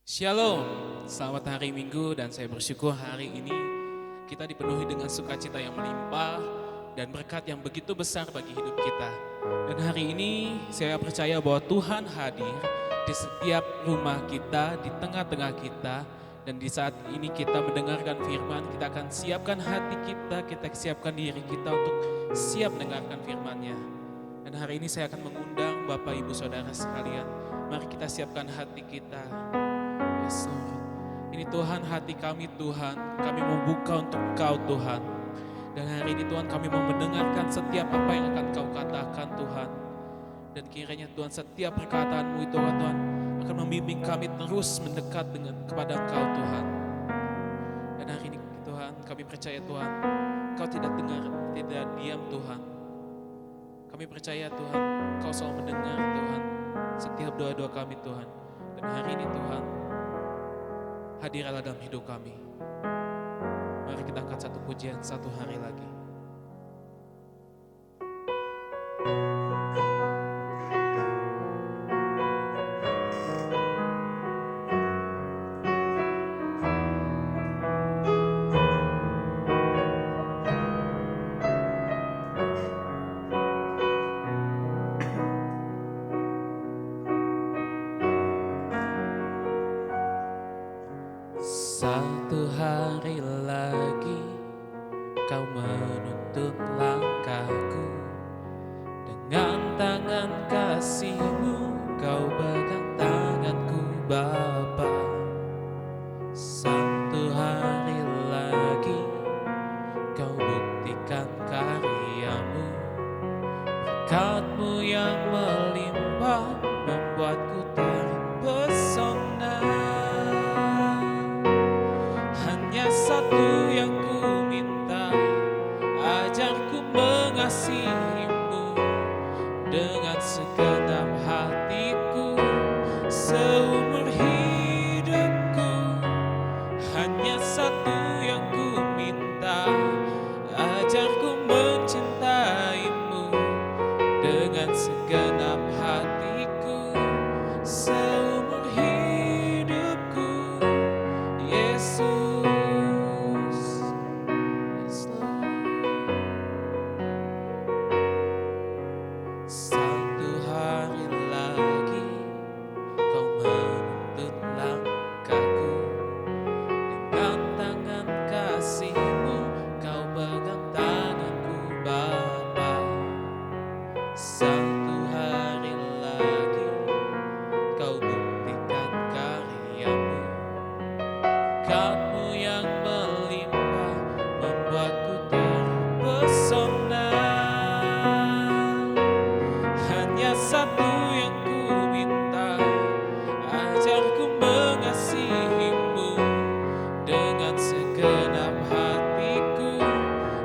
Shalom, selamat hari Minggu dan saya bersyukur hari ini kita dipenuhi dengan sukacita yang melimpah dan berkat yang begitu besar bagi hidup kita. Dan hari ini saya percaya bahwa Tuhan hadir di setiap rumah kita, di tengah-tengah kita. Dan di saat ini kita mendengarkan firman, kita akan siapkan hati kita siapkan diri kita untuk siap mendengarkan firman-Nya. Dan hari ini saya akan mengundang Bapak Ibu Saudara sekalian, mari kita siapkan hati kita. Yes, Lord. Ini Tuhan, hati kami Tuhan, kami membuka untuk Engkau Tuhan. Dan hari ini Tuhan kami mau mendengarkan setiap apa yang akan Kau katakan Tuhan. Dan kiranya Tuhan setiap perkataan-Mu itu Tuhan akan membimbing kami terus mendekat kepada Engkau Tuhan. Dan hari ini Tuhan kami percaya Tuhan, Kau tidak diam Tuhan. Kami percaya Tuhan, Kau selalu mendengar Tuhan setiap doa-doa kami Tuhan. Dan hari ini Tuhan, hadirlah dalam hidup kami. Mari kita angkat satu pujian satu hari lagi. Satu hari lagi Kau menuntun langkahku, dengan tangan kasih-Mu Kau pegang tanganku Bapa. Satu hari lagi Kau buktikan karya-Mu, berkat-Mu yang melimpah membuatku terpesona. Hanya satu yang ku minta, ajarku mengasihi-Mu dengan segenap hatiku seumur hidupku. Hanya satu yang ku minta, ajarku mencintai-Mu dengan segenap hatiku seumur hidupku. Yesus. Satu hari lagi Kau menuntun langkahku, dengan tangan kasih-Mu Kau pegang tanganku Bapa. Satu hari lagi Kau buktikan karya-Mu, berkat-Mu yang melimpah membuatku terpesona. Hanya satu yang ku minta, ajarku mengasihi-Mu dengan segenap hatiku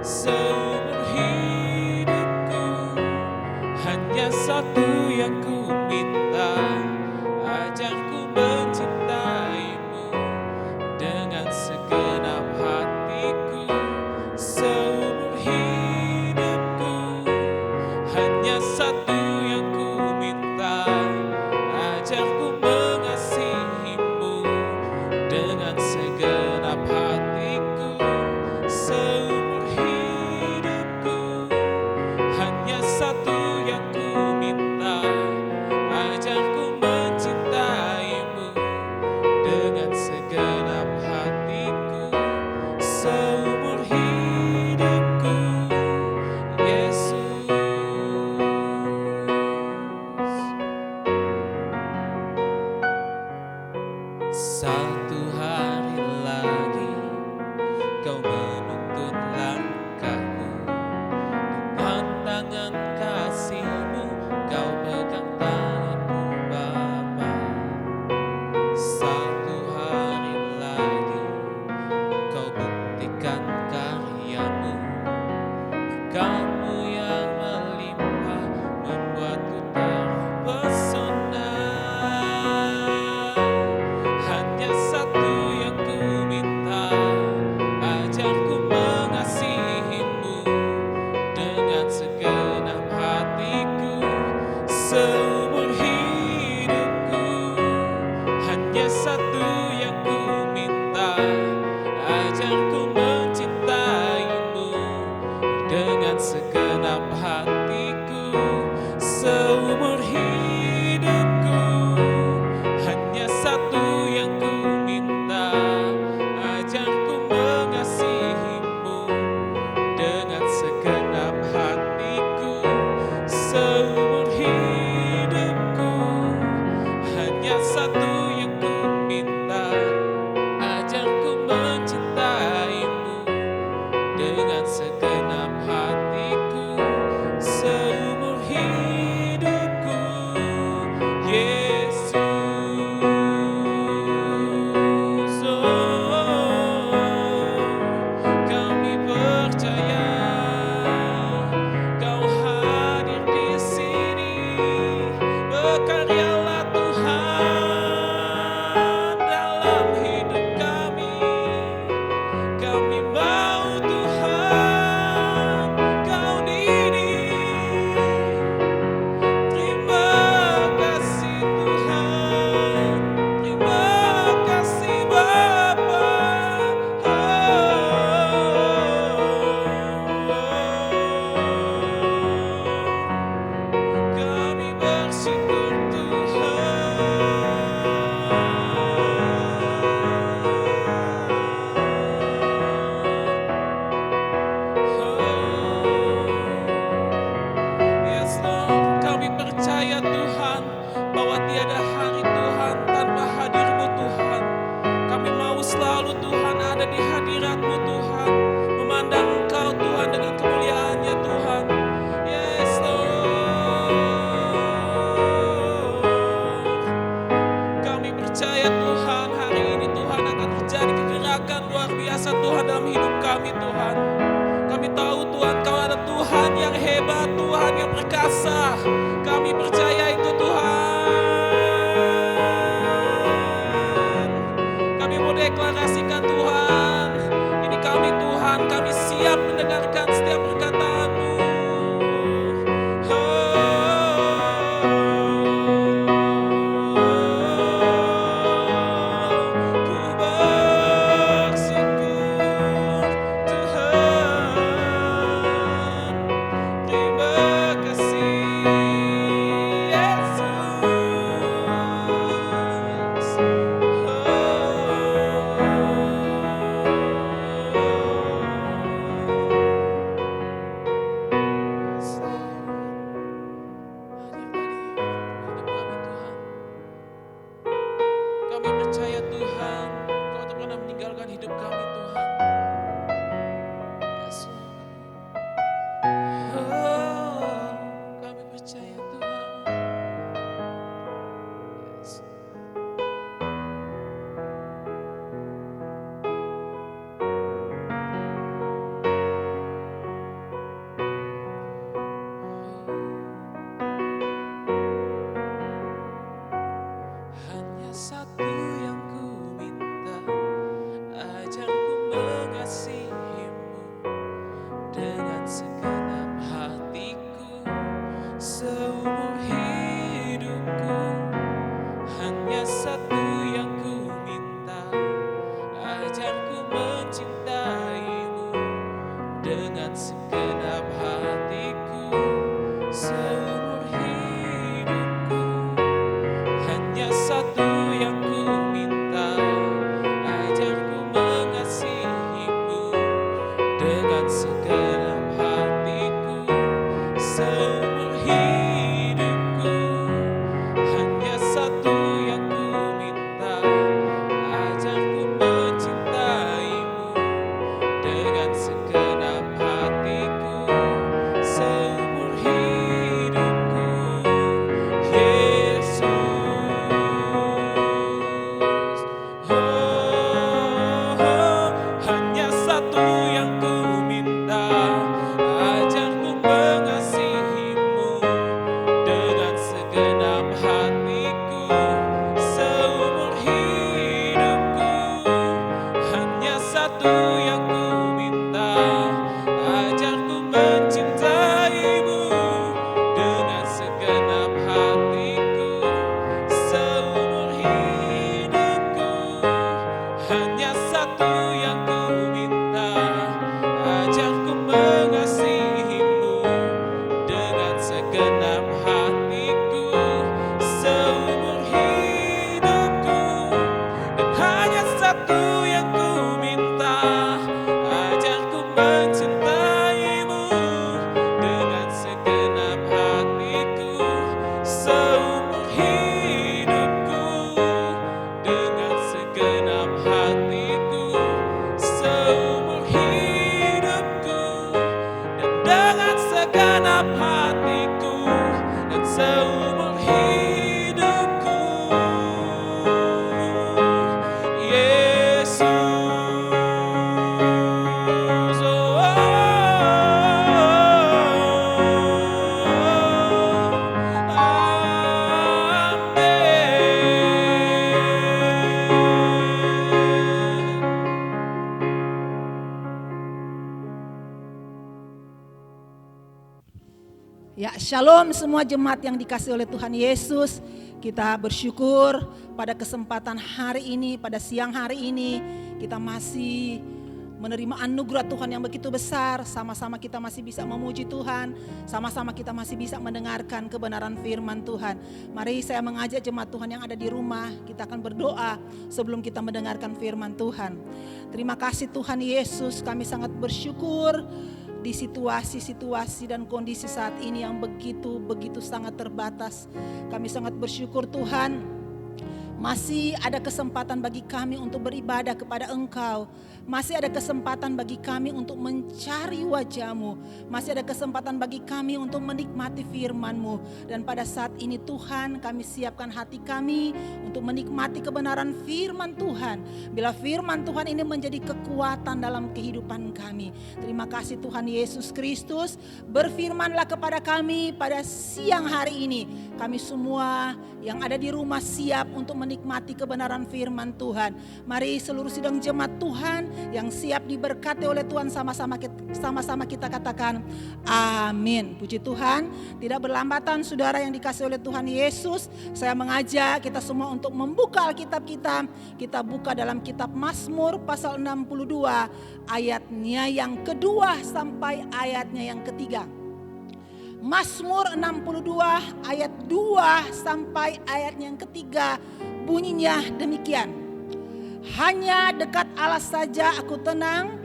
seumur hidupku. Hanya satu yang ku minta, ajarku mencintai-Mu dengan segenap hatiku seumur hidupku. Hanya satu yang ku minta, ajarku mengasihi-Mu dengan segenap hatiku seumur hidupku. Hanya satu yang ku minta, ajarku mencintai-Mu dengan segenap hatiku seumur hidupku. Yesus. Satu hari lagi Kau menuntun langkahku, dengan tangan kasih-Mu Kau pegang tanganku Bapa. Satu hari lagi Kau buktikan karya-Mu, berkat-Mu yang melimpah membuatku terpesona. Hanya satu satu yang ku minta, ajarku mencintaimu dengan segenap hatiku seumur hidupku. Yesus, kami percaya Kau hadir di sini. Berkaryalah Tuhan dalam hidup kami. Kami mau Tuhan Kau didik. Terima kasih Tuhan, terima kasih Bapa. Kami bersyukur Yes Lord, kami percaya Tuhan bahwa tiada hari Tuhan tanpa hadir-Mu Tuhan. Kami mau selalu Tuhan ada di hadirat-Mu Tuhan, memandang Engkau Tuhan dengan kemuliaan-Nya Tuhan. Yes Lord, kami percaya Tuhan hari ini Tuhan akan terjadi kegerakan luar biasa Tuhan dalam hidup kami Tuhan. Kami tahu Tuhan Kau ada Tuhan yang hebat, Tuhan yang perkasa. Kami percaya itu Tuhan. Kami mau deklarasikan Tuhan, ini kami Tuhan, kami siap mendengarkan setiap perkataan-Mu. Ku bersyukur Tuhan, terima kasih Yesus. Kami percaya Tuhan, Kau tak pernah meninggalkan hidup kami Tuhan. Yes, Lord. Kami percaya Tuhan. Yes. Hanya satu yang ku minta, ajarku mengasihi-Mu dengan segenap hatiku seumur hidupku. Hanya satu yang ku minta, ajarku mencintai-Mu dengan segenap hatiku seumur hidupku. Hanya satu yang ku minta, ajarku mengasihi-Mu dengan segenap hatiku seumur hidupku. Hanya satu yang ku minta, ajarku mencintai-Mu dengan segenap hatiku seumur hidupku. Yesus, hanya satu yang ku minta, ajarku mengasihi-Mu dengan segenap hatiku seumur hidupku. Hanya satu yang ku minta, ajarku mencintai-Mu dengan segenap hatiku seumur hidupku. Hanya satu yang ku minta, ajarku mengasihi-Mu dengan segenap hatiku seumur hidupku. Dan hanya satu yang ku minta, ajarku mencintai-Mu dengan segenap hatiku seumur hidupku. Shalom semua jemaat yang dikasihi oleh Tuhan Yesus. Kita bersyukur pada kesempatan hari ini, pada siang hari ini kita masih menerima anugerah Tuhan yang begitu besar. Sama-sama kita masih bisa memuji Tuhan, sama-sama kita masih bisa mendengarkan kebenaran firman Tuhan. Mari saya mengajak jemaat Tuhan yang ada di rumah, kita akan berdoa sebelum kita mendengarkan firman Tuhan. Terima kasih Tuhan Yesus, kami sangat bersyukur di situasi-situasi dan kondisi saat ini yang begitu sangat terbatas. Kami sangat bersyukur Tuhan, masih ada kesempatan bagi kami untuk beribadah kepada Engkau. Masih ada kesempatan bagi kami untuk mencari wajah-Mu. Masih ada kesempatan bagi kami untuk menikmati firman-Mu. Dan pada saat ini Tuhan, kami siapkan hati kami untuk menikmati kebenaran firman Tuhan. Bila firman Tuhan ini menjadi kekuatan dalam kehidupan kami. Terima kasih Tuhan Yesus Kristus. Berfirmanlah kepada kami pada siang hari ini. Kami semua yang ada di rumah siap untuk menikmati kebenaran firman Tuhan. Mari seluruh sidang jemaat Tuhan yang siap diberkati oleh Tuhan, sama-sama kita katakan amin. Puji Tuhan. Tidak berlambatan saudara yang dikasihi oleh Tuhan Yesus, saya mengajak kita semua untuk membuka Alkitab kita. Kita buka dalam kitab Mazmur pasal 62 ayatnya yang kedua sampai ayatnya yang ketiga. Mazmur 62 ayat 2 sampai ayatnya yang ketiga bunyinya demikian. Hanya dekat Allah saja aku tenang,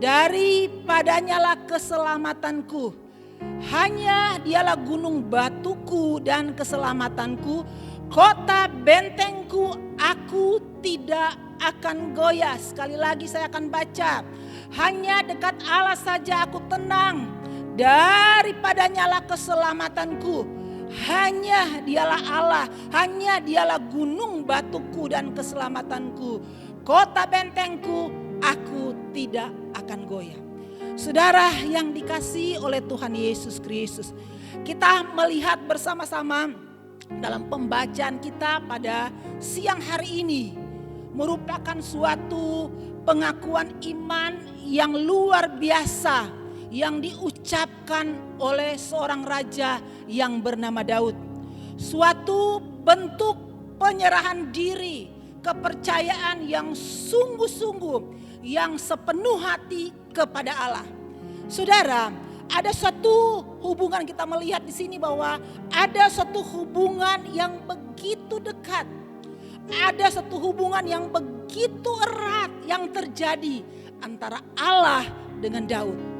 daripadanya lah keselamatanku. Hanya dialah gunung batuku dan keselamatanku, kota bentengku, aku tidak akan goyah. Sekali lagi saya akan baca. Hanya dekat Allah saja aku tenang, daripadanya lah keselamatanku. Hanya dialah Allah, hanya dialah gunung batuku dan keselamatanku. Kota bentengku, aku tidak akan goyah. Saudara yang dikasihi oleh Tuhan Yesus Kristus, kita melihat bersama-sama dalam pembacaan kita pada siang hari ini merupakan suatu pengakuan iman yang luar biasa yang diucapkan oleh seorang raja yang bernama Daud. Suatu bentuk penyerahan diri, kepercayaan yang sungguh-sungguh, yang sepenuh hati kepada Allah. Saudara, ada satu hubungan, kita melihat di sini bahwa ada satu hubungan yang begitu dekat. Ada satu hubungan yang begitu erat yang terjadi antara Allah dengan Daud.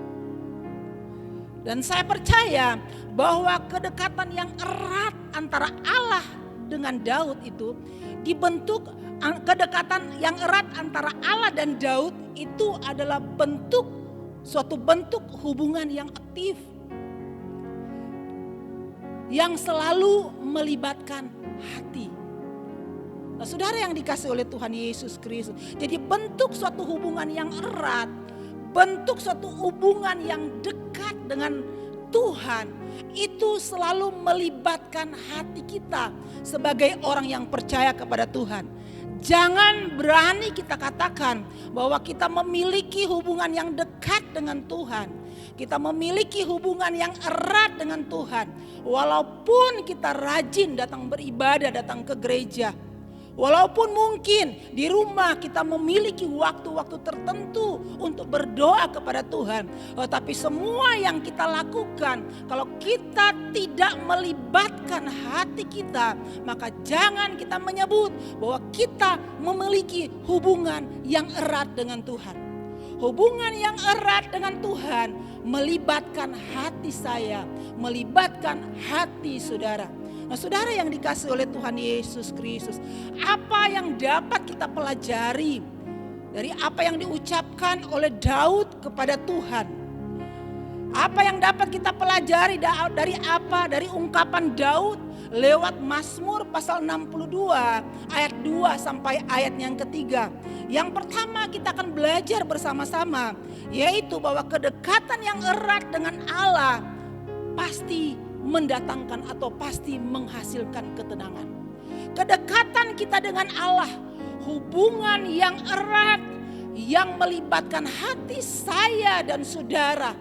Dan saya percaya bahwa kedekatan yang erat antara Allah dengan Daud itu dibentuk, kedekatan yang erat antara Allah dan Daud itu adalah suatu bentuk hubungan yang aktif. Yang selalu melibatkan hati. Nah, saudara yang dikasihi oleh Tuhan Yesus Kristus. Jadi bentuk suatu hubungan yang erat, bentuk suatu hubungan yang dekat dengan Tuhan itu selalu melibatkan hati kita sebagai orang yang percaya kepada Tuhan. Jangan berani kita katakan bahwa kita memiliki hubungan yang dekat dengan Tuhan. Kita memiliki hubungan yang erat dengan Tuhan. Walaupun kita rajin datang beribadah, datang ke gereja. Walaupun mungkin di rumah kita memiliki waktu-waktu tertentu untuk berdoa kepada Tuhan. Tapi semua yang kita lakukan, kalau kita tidak melibatkan hati kita, maka jangan kita menyebut bahwa kita memiliki hubungan yang erat dengan Tuhan. Hubungan yang erat dengan Tuhan melibatkan hati saya, melibatkan hati saudara. Nah, saudara yang dikasihi oleh Tuhan Yesus Kristus, apa yang dapat kita pelajari dari apa yang diucapkan oleh Daud kepada Tuhan? Apa yang dapat kita pelajari dari apa? Dari ungkapan Daud lewat Mazmur pasal 62 ayat 2 sampai ayat yang ketiga. Yang pertama kita akan belajar bersama-sama, yaitu bahwa kedekatan yang erat dengan Allah pasti mendatangkan atau pasti menghasilkan ketenangan. Kedekatan kita dengan Allah, hubungan yang erat yang melibatkan hati saya dan saudara,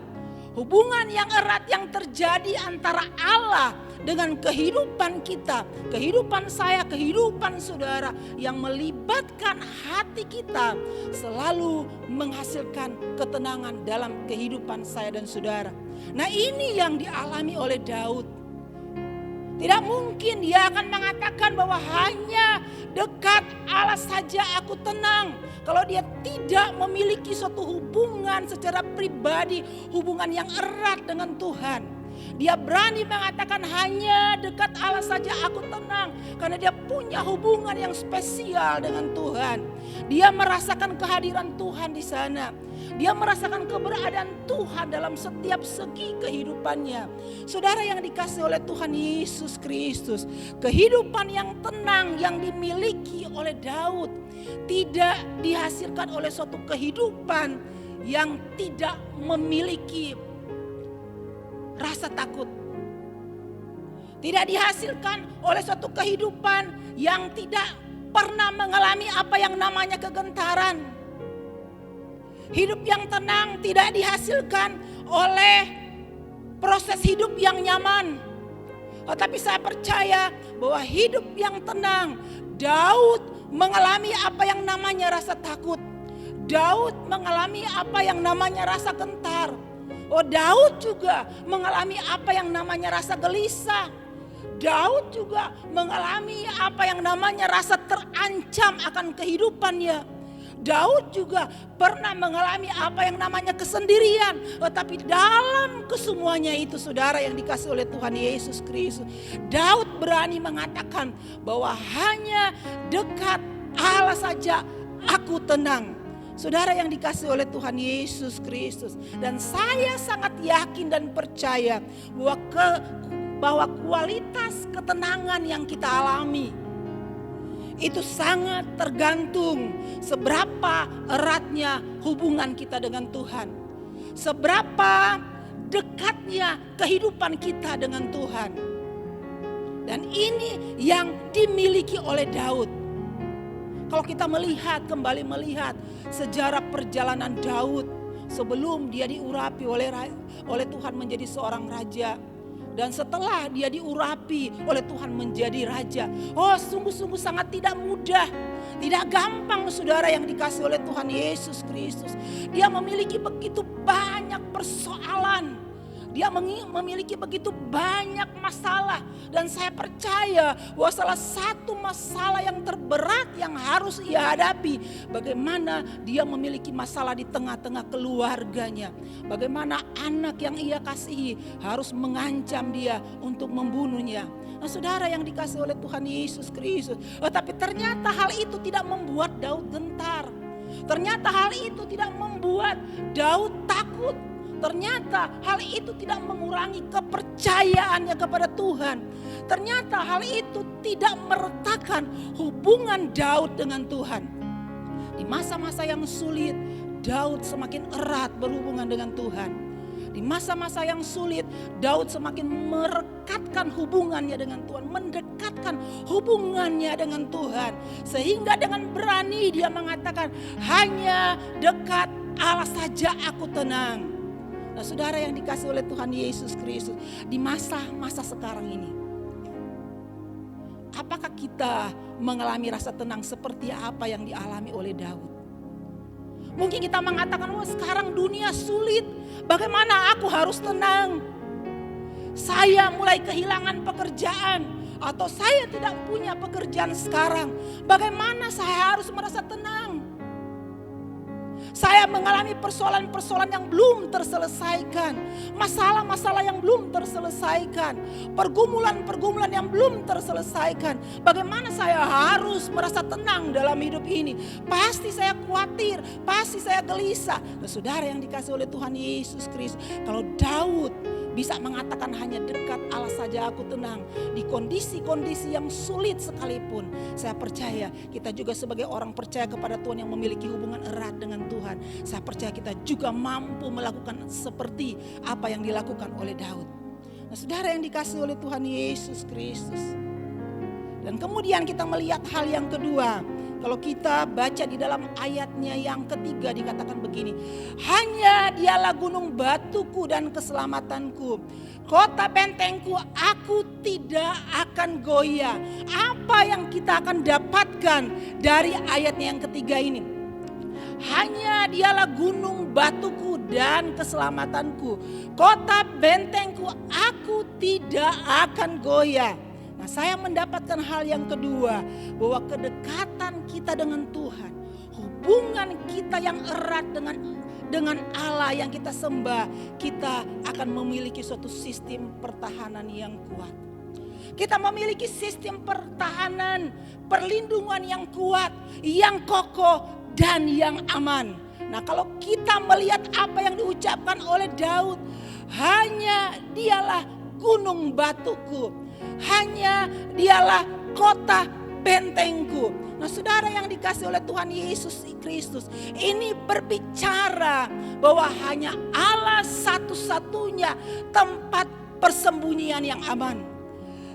Hubungan yang erat yang terjadi antara Allah dengan kehidupan kita, kehidupan saya, kehidupan saudara, yang melibatkan hati kita selalu menghasilkan ketenangan dalam kehidupan saya dan saudara. Nah, ini yang dialami oleh Daud. Tidak mungkin dia akan mengatakan bahwa hanya dekat Allah saja aku tenang, kalau dia tidak memiliki suatu hubungan secara pribadi, hubungan yang erat dengan Tuhan. Dia berani mengatakan hanya dekat Allah saja aku tenang, karena dia punya hubungan yang spesial dengan Tuhan. Dia merasakan kehadiran Tuhan di sana. Dia merasakan keberadaan Tuhan dalam setiap segi kehidupannya. Saudara yang dikasihi oleh Tuhan Yesus Kristus, kehidupan yang tenang yang dimiliki oleh Daud tidak dihasilkan oleh suatu kehidupan yang tidak memiliki rasa takut. Tidak dihasilkan oleh suatu kehidupan yang tidak pernah mengalami apa yang namanya kegentaran. Hidup yang tenang tidak dihasilkan oleh proses hidup yang nyaman. Tetapi saya percaya bahwa hidup yang tenang, Daud mengalami apa yang namanya rasa takut. Daud mengalami apa yang namanya rasa gentar. Daud juga mengalami apa yang namanya rasa gelisah. Daud juga mengalami apa yang namanya rasa terancam akan kehidupannya. Daud juga pernah mengalami apa yang namanya kesendirian. Tetapi dalam kesemuanya itu, saudara yang dikasihi oleh Tuhan Yesus Kristus, Daud berani mengatakan bahwa hanya dekat Allah saja aku tenang. Saudara yang dikasihi oleh Tuhan Yesus Kristus, dan saya sangat yakin dan percaya bahwa kualitas ketenangan yang kita alami itu sangat tergantung seberapa eratnya hubungan kita dengan Tuhan, seberapa dekatnya kehidupan kita dengan Tuhan. Dan ini yang dimiliki oleh Daud. Kalau kita kembali melihat sejarah perjalanan Daud sebelum dia diurapi oleh Tuhan menjadi seorang raja. Dan setelah dia diurapi oleh Tuhan menjadi raja. Sungguh-sungguh sangat tidak mudah. Tidak gampang, saudara yang dikasihi oleh Tuhan Yesus Kristus. Dia memiliki begitu banyak persoalan. Dia memiliki begitu banyak masalah. Dan saya percaya bahwa salah satu masalah yang terberat yang harus ia hadapi, bagaimana dia memiliki masalah di tengah-tengah keluarganya. Bagaimana anak yang ia kasihi harus mengancam dia untuk membunuhnya. Nah, saudara yang dikasihi oleh Tuhan Yesus Kristus. Tapi ternyata hal itu tidak membuat Daud gentar. Ternyata hal itu tidak membuat Daud takut. Ternyata hal itu tidak mengurangi kepercayaannya kepada Tuhan. Ternyata hal itu tidak meretakkan hubungan Daud dengan Tuhan. Di masa-masa yang sulit, Daud semakin erat berhubungan dengan Tuhan. Di masa-masa yang sulit, Daud semakin merekatkan hubungannya dengan Tuhan, mendekatkan hubungannya dengan Tuhan. Sehingga dengan berani dia mengatakan, hanya dekat Allah saja aku tenang. Nah, saudara yang dikasihi oleh Tuhan Yesus Kristus, di masa-masa sekarang ini, apakah kita mengalami rasa tenang seperti apa yang dialami oleh Daud? Mungkin kita mengatakan, sekarang dunia sulit, bagaimana aku harus tenang? Saya mulai kehilangan pekerjaan, atau saya tidak punya pekerjaan sekarang, bagaimana saya harus merasa tenang? Saya mengalami persoalan-persoalan yang belum terselesaikan, masalah-masalah yang belum terselesaikan, pergumulan-pergumulan yang belum terselesaikan. Bagaimana saya harus merasa tenang dalam hidup ini? Pasti saya khawatir, pasti saya gelisah. Nah, saudara yang dikasihi oleh Tuhan Yesus Kristus, kalau Daud bisa mengatakan hanya dekat Allah saja aku tenang, di kondisi-kondisi yang sulit sekalipun, saya percaya kita juga sebagai orang percaya kepada Tuhan yang memiliki hubungan erat dengan Tuhan, saya percaya kita juga mampu melakukan seperti apa yang dilakukan oleh Daud. Nah, saudara yang dikasihi oleh Tuhan Yesus Kristus, dan kemudian kita melihat hal yang kedua Kalau kita baca di dalam ayatnya yang ketiga dikatakan begini. Hanya dialah gunung batuku dan keselamatanku. Kota bentengku, aku tidak akan goyah. Apa yang kita akan dapatkan dari ayatnya yang ketiga ini? Hanya dialah gunung batuku dan keselamatanku. Kota bentengku, aku tidak akan goyah. Nah, saya mendapatkan hal yang kedua, bahwa kedekatan kita dengan Tuhan, hubungan kita yang erat dengan Allah yang kita sembah, kita akan memiliki suatu sistem pertahanan yang kuat. Kita memiliki sistem pertahanan, perlindungan yang kuat, yang kokoh dan yang aman. Nah, kalau kita melihat apa yang diucapkan oleh Daud, hanya dialah gunung batuku, hanya dialah kota bentengku. Nah, saudara yang dikasih oleh Tuhan Yesus Kristus, ini berbicara bahwa hanya Allah satu-satunya tempat persembunyian yang aman.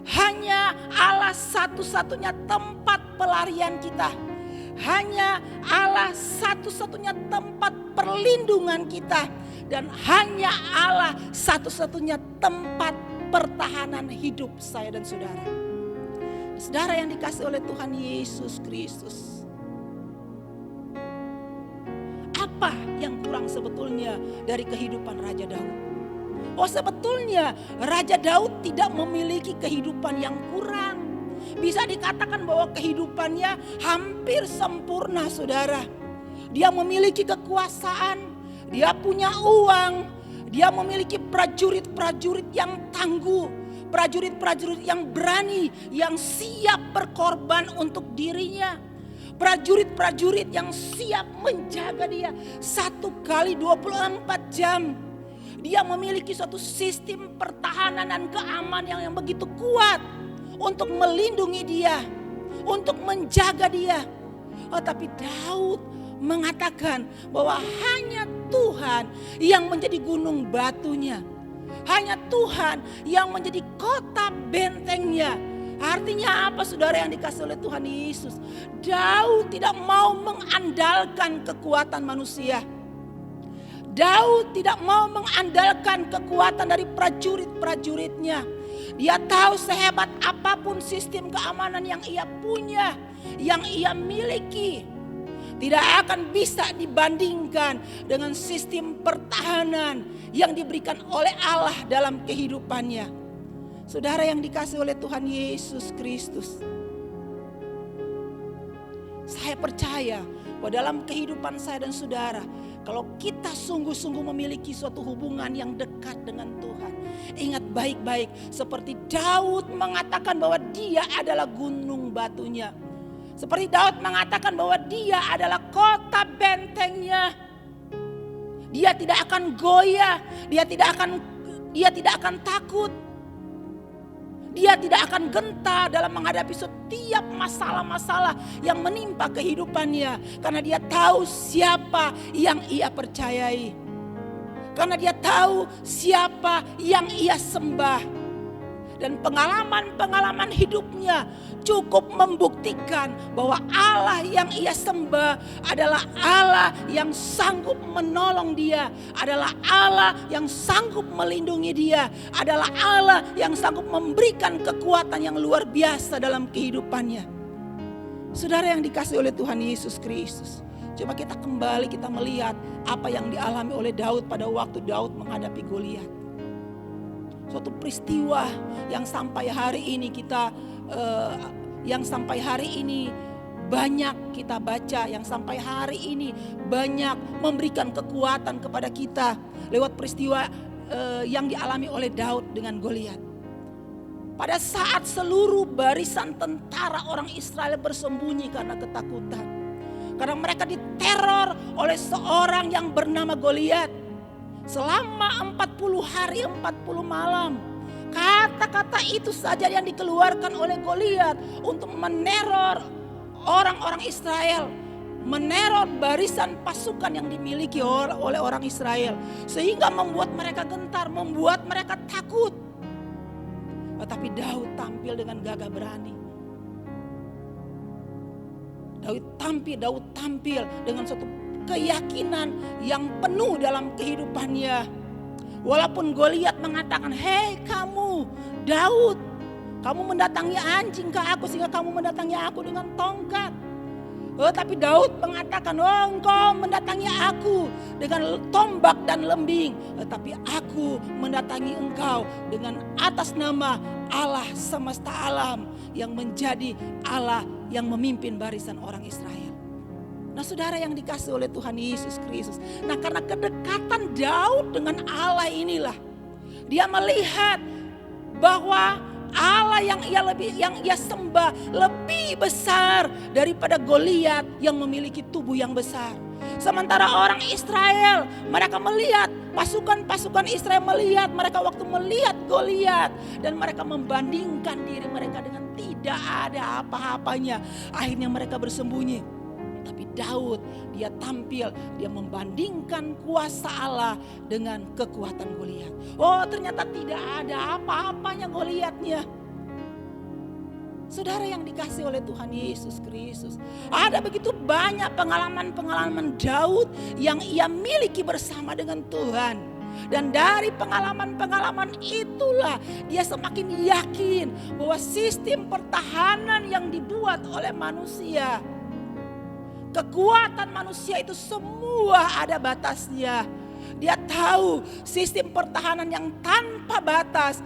Hanya Allah satu-satunya tempat pelarian kita. Hanya Allah satu-satunya tempat perlindungan kita. Dan hanya Allah satu-satunya tempat pertahanan hidup saya dan saudara. Saudara yang dikasih oleh Tuhan Yesus Kristus. Apa yang kurang sebetulnya dari kehidupan Raja Daud? Oh, sebetulnya Raja Daud tidak memiliki kehidupan yang kurang. Bisa dikatakan bahwa kehidupannya hampir sempurna, saudara. Dia memiliki kekuasaan, dia punya uang, dia memiliki prajurit-prajurit yang tangguh, prajurit-prajurit yang berani, yang siap berkorban untuk dirinya. Prajurit-prajurit yang siap menjaga dia 1 kali 24 jam. Dia memiliki suatu sistem pertahanan dan keamanan yang begitu kuat untuk melindungi dia, untuk menjaga dia. Oh, tapi Daud mengatakan bahwa hanya Tuhan yang menjadi gunung batunya. Hanya Tuhan yang menjadi kota bentengnya. Artinya apa, saudara yang dikasih oleh Tuhan Yesus? Daud tidak mau mengandalkan kekuatan manusia. Daud tidak mau mengandalkan kekuatan dari prajurit-prajuritnya. Dia tahu sehebat apapun sistem keamanan yang ia punya, yang ia miliki, tidak akan bisa dibandingkan dengan sistem pertahanan yang diberikan oleh Allah dalam kehidupannya. Saudara yang dikasih oleh Tuhan Yesus Kristus, saya percaya bahwa dalam kehidupan saya dan saudara, kalau kita sungguh-sungguh memiliki suatu hubungan yang dekat dengan Tuhan, ingat baik-baik, seperti Daud mengatakan bahwa dia adalah gunung batunya. Seperti Daud mengatakan bahwa dia adalah kota bentengnya. Dia tidak akan goyah, dia tidak akan takut. Dia tidak akan gentar dalam menghadapi setiap masalah-masalah yang menimpa kehidupannya. Karena dia tahu siapa yang ia percayai. Karena dia tahu siapa yang ia sembah. Dan pengalaman-pengalaman hidupnya cukup membuktikan bahwa Allah yang ia sembah adalah Allah yang sanggup menolong dia, adalah Allah yang sanggup melindungi dia, adalah Allah yang sanggup memberikan kekuatan yang luar biasa dalam kehidupannya. Saudara yang dikasih oleh Tuhan Yesus Kristus, coba kita kembali kita melihat apa yang dialami oleh Daud pada waktu Daud menghadapi Goliat. Suatu peristiwa yang sampai hari ini banyak kita baca, yang sampai hari ini banyak memberikan kekuatan kepada kita lewat peristiwa yang dialami oleh Daud dengan Goliat. Pada saat seluruh barisan tentara orang Israel bersembunyi karena ketakutan, karena mereka diteror oleh seorang yang bernama Goliat. Selama 40 hari 40 malam. Kata-kata itu saja yang dikeluarkan oleh Goliat untuk meneror orang-orang Israel. Meneror barisan pasukan yang dimiliki oleh orang Israel. Sehingga membuat mereka gentar, membuat mereka takut. Tetapi Daud tampil dengan gagah berani. Daud tampil dengan suatu keyakinan yang penuh dalam kehidupannya. Walaupun Goliat mengatakan, "Hei kamu Daud, kamu mendatangi anjing ke aku sehingga kamu mendatangi aku dengan tongkat." Tapi Daud mengatakan, "Oh, engkau mendatangi aku dengan tombak dan lembing, tetapi aku mendatangi engkau dengan atas nama Allah semesta alam yang menjadi Allah yang memimpin barisan orang Israel." Nah, saudara yang dikasih oleh Tuhan Yesus Kristus. Nah, karena kedekatan Daud dengan Allah inilah, dia melihat bahwa Allah yang ia sembah lebih besar daripada Goliat yang memiliki tubuh yang besar. Sementara orang Israel, mereka melihat pasukan Israel mereka waktu melihat Goliat dan mereka membandingkan diri mereka dengan tidak ada apa-apanya. Akhirnya mereka bersembunyi. Tapi Daud, dia tampil, dia membandingkan kuasa Allah dengan kekuatan Goliat. Oh, ternyata tidak ada apa-apanya Goliatnya. Saudara yang dikasih oleh Tuhan Yesus Kristus, ada begitu banyak pengalaman-pengalaman Daud yang ia miliki bersama dengan Tuhan. Dan dari pengalaman-pengalaman itulah dia semakin yakin bahwa sistem pertahanan yang dibuat oleh manusia, kekuatan manusia itu semua ada batasnya. Dia tahu sistem pertahanan yang tanpa batas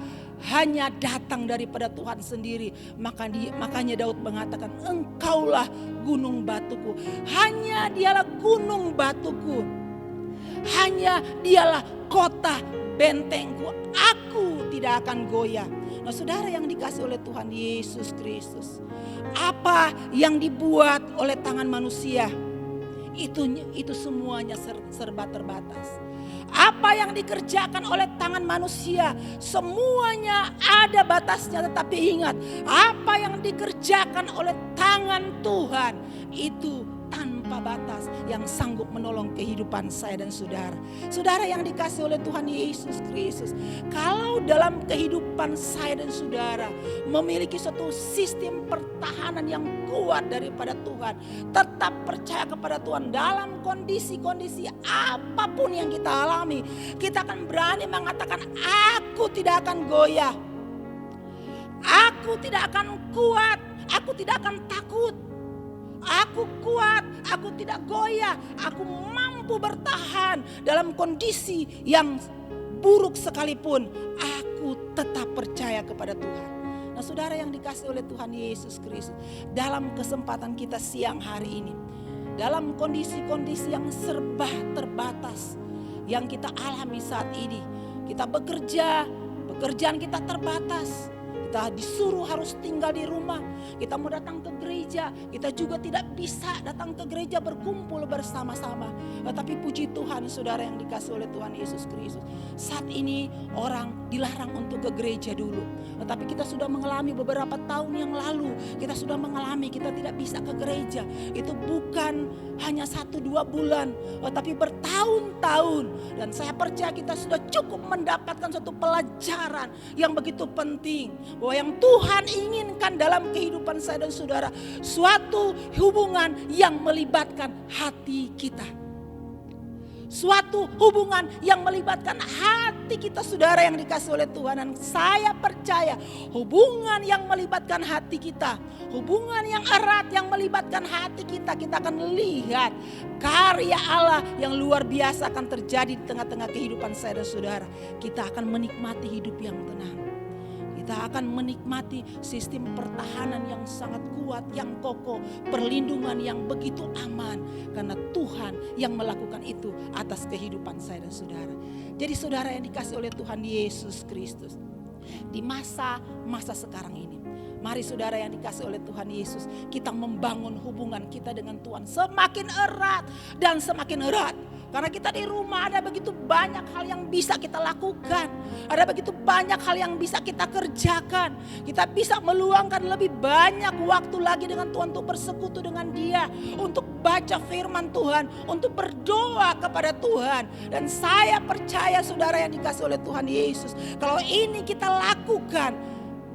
hanya datang daripada Tuhan sendiri. Makanya Daud mengatakan, "Engkaulah gunung batuku." Hanya dialah gunung batuku. Hanya dialah kota bentengku. Aku tidak akan goyah. Nah, saudara yang dikasih oleh Tuhan Yesus Kristus, apa yang dibuat oleh tangan manusia itu semuanya serba terbatas. Apa yang dikerjakan oleh tangan manusia semuanya ada batasnya. Tetapi ingat, apa yang dikerjakan oleh tangan Tuhan itu tanpa batas, yang sanggup menolong kehidupan saya dan saudara. Saudara yang dikasih oleh Tuhan Yesus Kristus, kalau dalam kehidupan saya dan saudara memiliki suatu sistem pertahanan yang kuat daripada Tuhan, tetap percaya kepada Tuhan dalam kondisi-kondisi apapun yang kita alami, kita akan berani mengatakan, "Aku tidak akan goyah, aku tidak akan kuat, aku tidak akan takut. Aku kuat, aku tidak goyah, aku mampu bertahan dalam kondisi yang buruk sekalipun. Aku tetap percaya kepada Tuhan." Nah, saudara yang dikasih oleh Tuhan Yesus Kristus, dalam kesempatan kita siang hari ini, dalam kondisi-kondisi yang serba terbatas yang kita alami saat ini, kita bekerja, pekerjaan kita terbatas. Kita disuruh harus tinggal di rumah. Kita mau datang ke gereja, kita juga tidak bisa datang ke gereja berkumpul bersama-sama. Tetapi puji Tuhan, saudara yang dikasih oleh Tuhan Yesus Kristus, saat ini orang dilarang untuk ke gereja dulu. Tetapi kita sudah mengalami beberapa tahun yang lalu, kita sudah mengalami kita tidak bisa ke gereja. Itu bukan hanya 1-2 bulan, tetapi bertahun-tahun. Dan saya percaya kita sudah cukup mendapatkan suatu pelajaran yang begitu penting, bahwa yang Tuhan inginkan dalam kehidupan saya dan saudara, suatu hubungan yang melibatkan hati kita. Suatu hubungan yang melibatkan hati kita, saudara yang dikasih oleh Tuhan. Dan saya percaya hubungan yang melibatkan hati kita, hubungan yang erat yang melibatkan hati kita, kita akan lihat karya Allah yang luar biasa akan terjadi di tengah-tengah kehidupan saya dan saudara. Kita akan menikmati hidup yang tenang. Kita akan menikmati sistem pertahanan yang sangat kuat, yang kokoh, perlindungan yang begitu aman. Karena Tuhan yang melakukan itu atas kehidupan saya dan saudara. Jadi saudara yang dikasih oleh Tuhan Yesus Kristus, di masa sekarang ini, mari saudara yang dikasih oleh Tuhan Yesus, kita membangun hubungan kita dengan Tuhan semakin erat dan semakin erat. Karena kita di rumah ada begitu banyak hal yang bisa kita lakukan. Ada begitu banyak hal yang bisa kita kerjakan. Kita bisa meluangkan lebih banyak waktu lagi dengan Tuhan untuk bersekutu dengan Dia. Untuk baca firman Tuhan, untuk berdoa kepada Tuhan. Dan saya percaya saudara yang dikasih oleh Tuhan Yesus, kalau ini kita lakukan,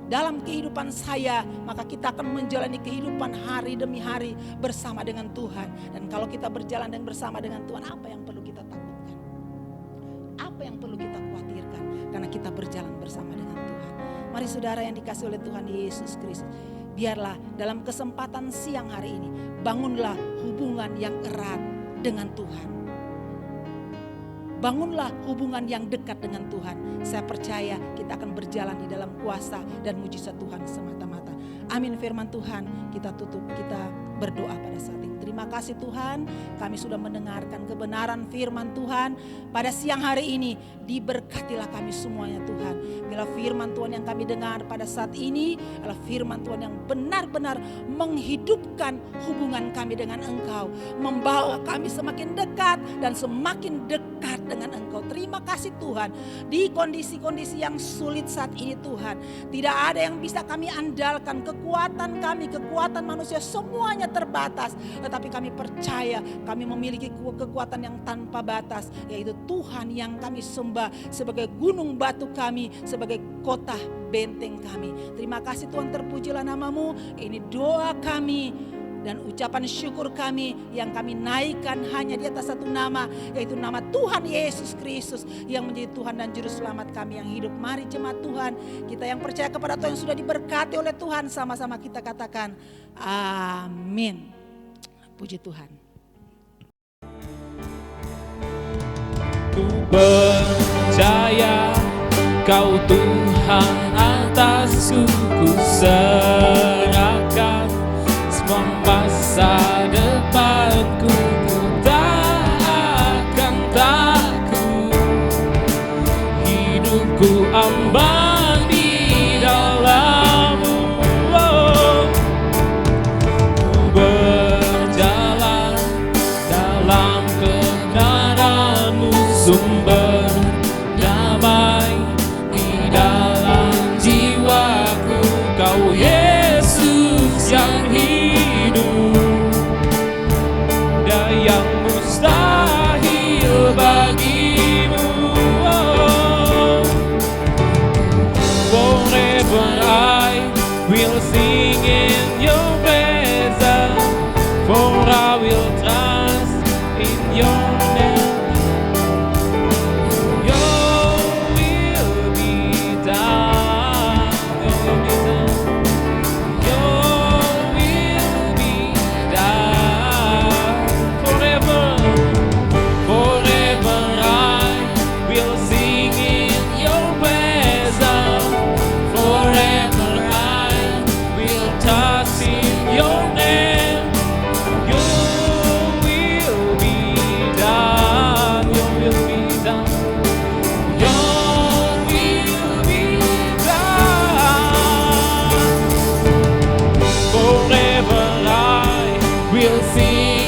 dalam kehidupan saya, maka kita akan menjalani kehidupan hari demi hari bersama dengan Tuhan. Dan kalau kita berjalan dan bersama dengan Tuhan, apa yang perlu kita takutkan? Apa yang perlu kita khawatirkan? Karena kita berjalan bersama dengan Tuhan. Mari saudara yang dikasihi oleh Tuhan Yesus Kristus, biarlah dalam kesempatan siang hari ini, bangunlah hubungan yang erat dengan Tuhan. Bangunlah hubungan yang dekat dengan Tuhan. Saya percaya kita akan berjalan di dalam kuasa dan mujizat Tuhan semata-mata. Amin. Firman Tuhan kita tutup, kita berdoa pada saat ini. Terima kasih Tuhan, kami sudah mendengarkan kebenaran firman Tuhan pada siang hari ini. Diberkatilah kami semuanya Tuhan. Bila firman Tuhan yang kami dengar pada saat ini adalah firman Tuhan yang benar-benar menghidupkan hubungan kami dengan Engkau, membawa kami semakin dekat dan semakin dekat dengan Engkau. Terima kasih Tuhan. Di kondisi-kondisi yang sulit saat ini Tuhan, tidak ada yang bisa kami andalkan. Kekuatan kami, kekuatan manusia semuanya terbatas. Tetapi kami percaya kami memiliki kekuatan yang tanpa batas, yaitu Tuhan yang kami sembah sebagai gunung batu kami, sebagai kota benteng kami. Terima kasih Tuhan, terpujilah namamu. Ini doa kami dan ucapan syukur kami yang kami naikkan hanya di atas satu nama, yaitu nama Tuhan Yesus Kristus yang menjadi Tuhan dan Juru Selamat kami yang hidup. Mari jemaat Tuhan, kita yang percaya kepada Tuhan yang sudah diberkati oleh Tuhan, sama-sama kita katakan amin. Puji Tuhan. Ku percaya Kau Tuhan atasku, ku serahkan semua masa depanku. Ku tak akan takut, hidupku aman di dalam-Mu. Ku berjalan dalam kebenaran-Mu, sumber damai di dalam jiwaku. Kau Yesus yang hidup, dan yang mustahil bagimu. Forever I will sing in your presence, for I will trust in your name. Your will be done. Your will be done. Forever, forever I will sing in your presence. Forever I will trust in your name. Your will be done. Your will be done. Your will be done. Forever I will sing